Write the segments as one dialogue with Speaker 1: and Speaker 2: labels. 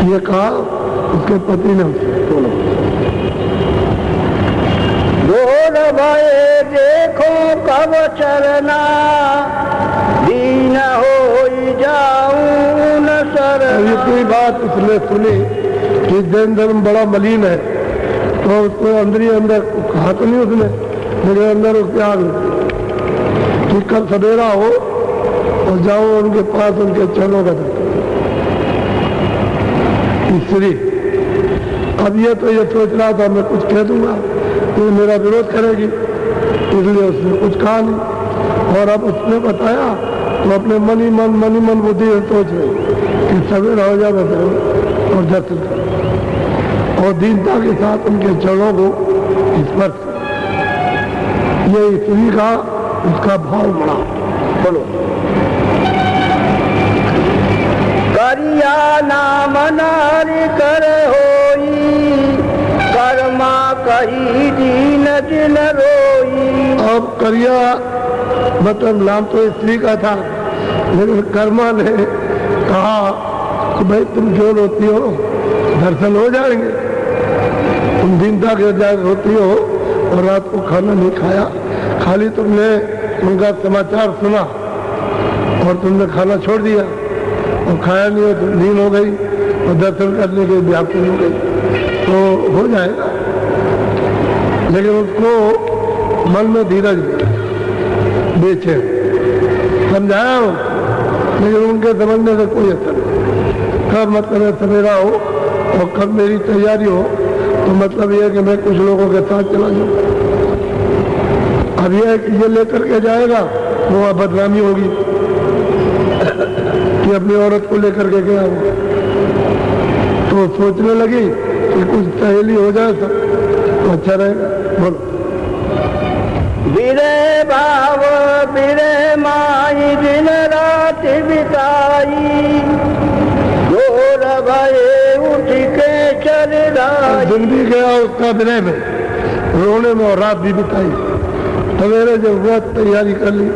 Speaker 1: ये कहा उसके पति ने। बोलो।
Speaker 2: बोल भये देखो कब चरना, दीन हो जाऊं न शरणा।
Speaker 1: ये कोई बात उसने सुनी कि जैन धर्म बड़ा मलिन है, तो उसको अंदर ही अंदर कहा तो नहीं उसने, मेरे अंदर उसके आग कि कल सवेरा हो और जाओ उनके पास, उनके चरणों का दर्शन। स्त्री अब ये तो ये सोच रहा था मैं कुछ कह दूंगा तो मेरा विरोध करेगी, इसलिए उसने कुछ कहा नहीं। और अब उसने बताया तो अपने मन ही मन बुद्धि सोच रही कि सवेरा हो जाए और दर्शन करें और दीनता के साथ उनके चरणों को स्पर्श। ये स्त्री का उसका भाव बड़ा। बोलो।
Speaker 2: करिया नाम नारी कर होई, कर्मा कही दीन जिन रोई।
Speaker 1: अब करिया मतलब नाम तो स्त्री का था, लेकिन कर्मा ने कहा कि भाई तुम क्यों रोती हो, दर्शन हो जाएंगे। तुम दीनता के वजह रोती हो और रात को खाना नहीं खाया, खाली तुमने उनका समाचार सुना और तुमने खाना छोड़ दिया और खाया नहीं हो तो नींद हो गई और दर्शन करने के व्याकुल हो गई तो हो जाएगा। लेकिन उसको मन में धीरज बेचे समझाया हो, लेकिन उनके समझने से कोई असर नहीं। कब मतलब सवेरा हो और कब मेरी तैयारी हो तो मतलब ये है कि मैं कुछ लोगों के साथ चला जाऊँ। अब यह है कि ये लेकर के जाएगा वो बदनामी होगी कि अपनी औरत को लेकर के गया वो, तो सोचने लगी कि कुछ सहेली हो जाए तो अच्छा रहेगा। बोलो।
Speaker 2: बिरे भाव बिरे माई दिन रात बिताई, जोर भये उठ के चल रही।
Speaker 1: दिन भी गया उसका विनय में, रोने में और रात भी बिताई। सवेरे जब हुआ तैयारी कर ली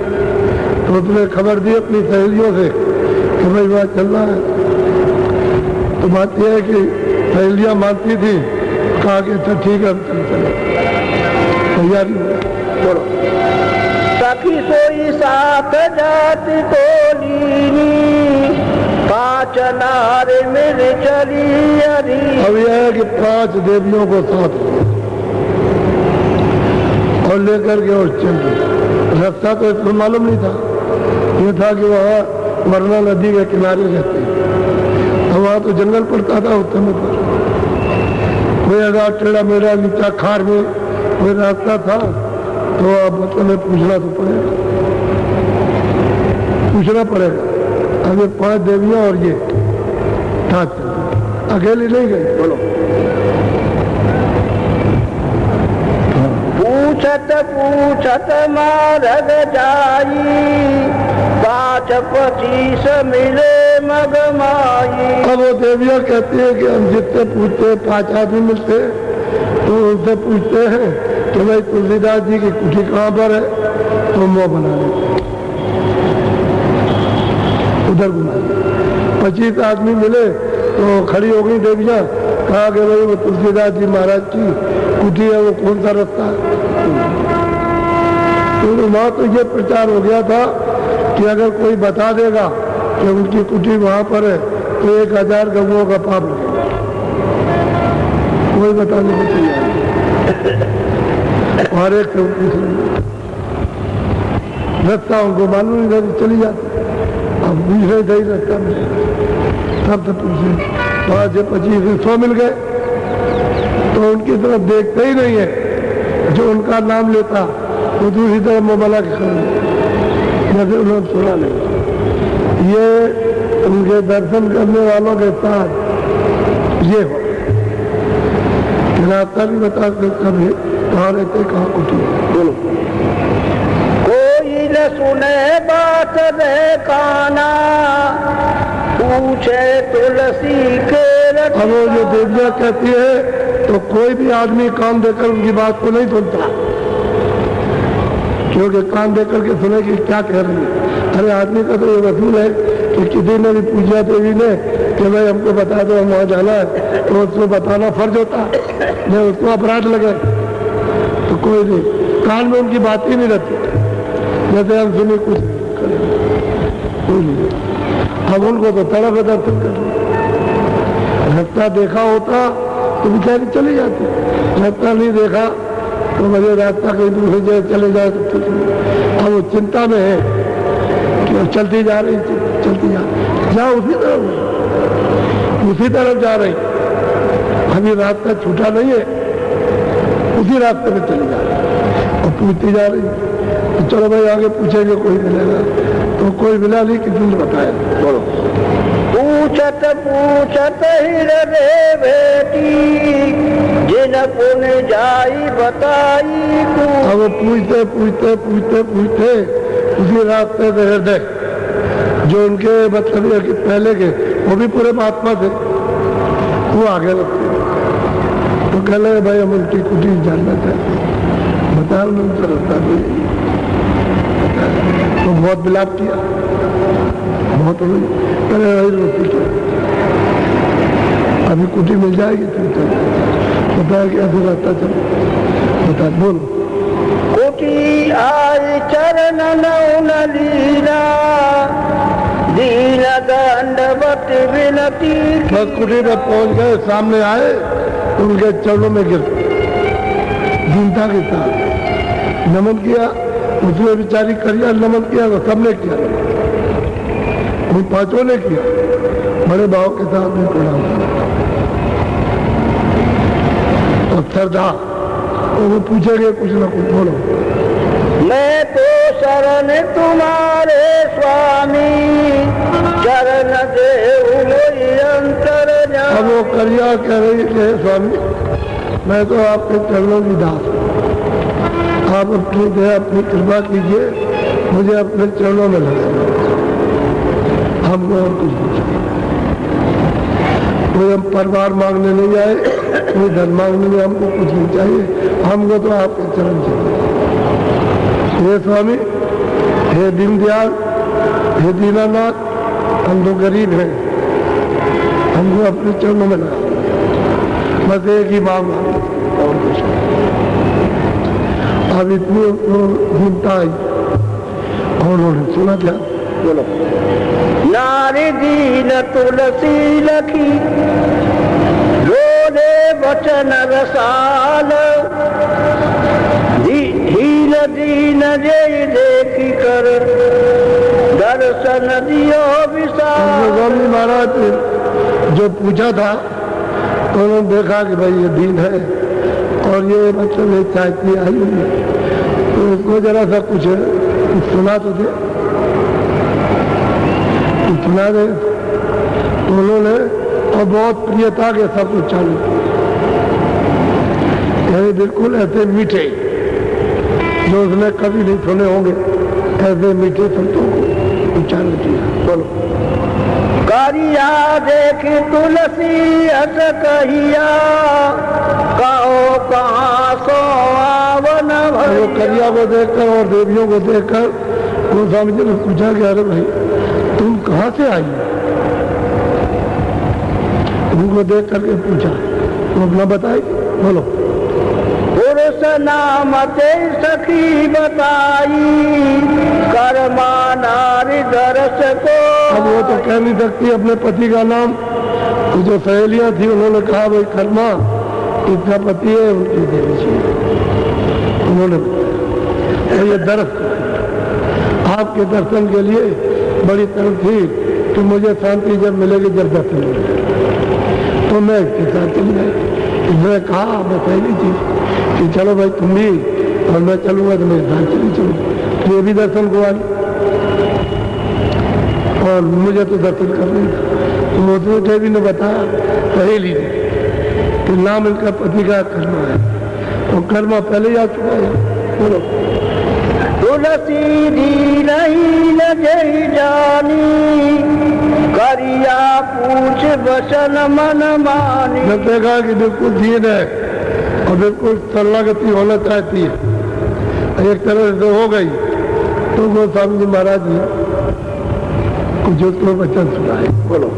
Speaker 1: तो उसने खबर दी अपनी सहेलियों से कि भाई वहाँ चलना है। तो बात यह है कि सहेलियाँ मानती थी, कहा कि अच्छा ठीक है हम चले तैयारी।
Speaker 2: बोलो। सखी सोई साथ जाति को लीनी, पाँच नार मिल चली अरी।
Speaker 1: अब यह है कि 5 देवियों को साथ और लेकर के और चल गए। रास्ता तो इसमें मालूम नहीं था, ये था कि वहाँ वरना नदी के किनारे रहते हैं, वहाँ तो जंगल पड़ता था उस समय पर। कोई अगर टेढ़ा मेढ़ा नीचा खार में कोई रास्ता था तो अब मतलब पूछना तो पड़ेगा, पूछना पड़ेगा। अब ये 5 देवियां और ये साथ चलती, अकेली नहीं गई। बोलो।
Speaker 2: पूछत पूछत मार्ग जाई, 5 25 मिले मगमाई।
Speaker 1: अब वो देवियां कहती है कि हम जितने पूछते 5 आदमी मिलते तो उनसे पूछते हैं कि भाई तुलसीदास जी की कुटी कहाँ पर है, तो मुँह बना लेते उधर घुमा। 25 आदमी मिले तो खड़ी हो गई देवियां, कहा कि भाई वो तुलसीदास जी महाराज की कुटी है, वो कौन सा रास्ता है। तो वहाँ तो ये प्रचार हो गया था कि अगर कोई बता देगा कि उनकी कुटी वहाँ पर है तो 1000 गऊओं का पाप लगेगा। कोई बताने को तैयार और एक से रास्ता उनको मालूम नहीं था, चली जाती। अब पूछ रहे थे रास्ता में, तब तो पूछे 5 25 100 मिल गए तो उनकी तरफ देखते ही नहीं है। जो उनका नाम लेता वो दूसरी तरफ मोबाइल के खड़े, जैसे उन्होंने सुना नहीं। ये उनके दर्शन करने वालों के साथ ये हो रास्ता भी बता कभी कहाँ रहते कहाँ कुटी। बोलो।
Speaker 2: कोई न सुने बात रे काना, पूछे तुलसी के।
Speaker 1: अब वो जो देवियां कहती है तो कोई भी आदमी कान देकर उनकी बात को नहीं सुनता, क्योंकि कान देकर के सुने कि क्या कह रही है। अरे आदमी का तो ये वसूल है कि किसी ने भी पूजा देवी ने कि भाई हमको बता दो, हम वहाँ जाना है, तो उसको बताना फर्ज होता है, नहीं उसको अपराध लगे तो कोई नहीं, कान में उनकी बात ही नहीं रहती, जैसे हम सुनी कुछ कोई नहीं। अब उनको तो तड़प दर्शन कर, रास्ता देखा होता तो बेचारी चली जाती, रास्ता नहीं देखा तो मुझे रास्ता कहीं दूसरी जगह चले जाए तो ठीक है। अब वो चिंता में है कि वो चलती जा रही, चलती जा रही, जा उसी तरफ जा रही, अभी रास्ता छूटा नहीं है, उसी रास्ते में चली जा रही और पूछती जा रही। तो चलो भाई आगे पूछेंगे कोई मिलेगा, तो कोई मिला नहीं, किसी ने बताया। बोलो।
Speaker 2: पूछत पूछत हृदय बेटी, जिन पुन जाई बताई को।
Speaker 1: अब वो पूछते पूछते पूछते पूछते उसी रास्ते से हृदय, जो उनके मतलब है कि पहले के वो भी पूरे महात्मा थे, वो आगे लगते तो कह लगे भाई हम उनकी कुटी जानना चाहते, बता उनसे रास्ता भी। तो बहुत विलाप किया, बहुत रोई, अरे भाई रोटी क्या, अभी कुटी मिल जाएगी तुम चल, बताया कि ऐसे रास्ता चलो, बता बोलो।
Speaker 2: कुटी आई चरण नौन लीला, दीन दंडवत विनती।
Speaker 1: बस कुटी में पहुंच गए, सामने आए तो उनके चरणों में गिर, दीनता के साथ नमन किया, उसने बेचारी करिया नमन किया तो सबने किया, उन पांचों ने किया, बड़े भाव के साथ में प्रणाम और श्रद्धा। और वो पूछेंगे कुछ ना कुछ, बोलो।
Speaker 2: मैं तो शरण तुम्हारे स्वामी, चरण देव मोहि अंतर जान।
Speaker 1: अब वो करिया कह रही है स्वामी मैं तो आपके चरणों की दास हूँ, आप अपनी दया अपनी कृपा कीजिए, मुझे अपने चरणों में लगाना, हमको और कुछ नहीं, कोई हम परिवार मांगने नहीं आए, कोई धन मांगने में हमको कुछ नहीं चाहिए, हमको तो आपके चरण चाहिए। हे स्वामी, हे दीनदयाल, हे दीनानाथ, हम तो गरीब हैं, हमको अपने चरणों में लगा, बस एक ही मांग और कुछ नहीं। अब इतनी चिंता आई और उन्होंने सुना क्या, बोलो।
Speaker 2: नारी दीन तुलसी लखी, रोने वचन रसाल, हील दीन जय देखी कर, दर्शन दियो विशाल।
Speaker 1: स्वामी महाराज जो पूछा था तो उन्होंने देखा कि भाई ये दीन है और ये मतलब ये चाहती आई हुई है, तो इसको जरा सा कुछ सुना तो दे, सुना दे। तो उन्होंने और बहुत प्रियता के सब कुछ चालू किया, यानी बिल्कुल ऐसे मीठे जो उसने कभी नहीं सुने होंगे, ऐसे मीठे शब्दों को उच्चारण किया। बोलो।
Speaker 2: कारिया देख तुलसी हस कहिया, कहो कहाँ सो आवन भैया।
Speaker 1: वो करिया को देखकर और देवियों को देखकर गोस्वामी जी ने पूछा कि अरे भाई तुम कहाँ से आई, उनको देख करके पूछा, तुम अपना बताए, बोलो।
Speaker 2: पुरुष नाम ते सखी बताई, कर्मा नारी दर्श को।
Speaker 1: अब वो तो कह नहीं सकती अपने पति का नाम, तो जो सहेलियां थी उन्होंने कहा भाई कर्मा इसका पति है, उनकी देवी जी, उन्होंने तो ये दर्श आपके दर्शन के लिए बड़ी तरफ थी कि मुझे शांति जब मिलेगी, जब दर्शन मिलेगा, तो मैं इसके साथ चली गई। इसने कहा मैं सहेली थी कि चलो भाई तुम भी और मैं चलूंगा तो मेरे साथ चली चलूँ, ये भी दर्शन को आई और मुझे तो दर्शन कर रही था। तो वो देवी ने बताया सहेली ने कि नाम इनका पति का कर्मा है, और कर्मा पहले ही आ चुका है। बोलो।
Speaker 2: तुलसी दी नहीं लजई जानी, करिया पूछ वचन मन मानी।
Speaker 1: जब देखा कि बिल्कुल दीन है और बिल्कुल शरणागति होना चाहती है, एक तरह से हो गई, तो गोस्वामी जी महाराज ने कुछ उसको वचन सुनाए। बोलो।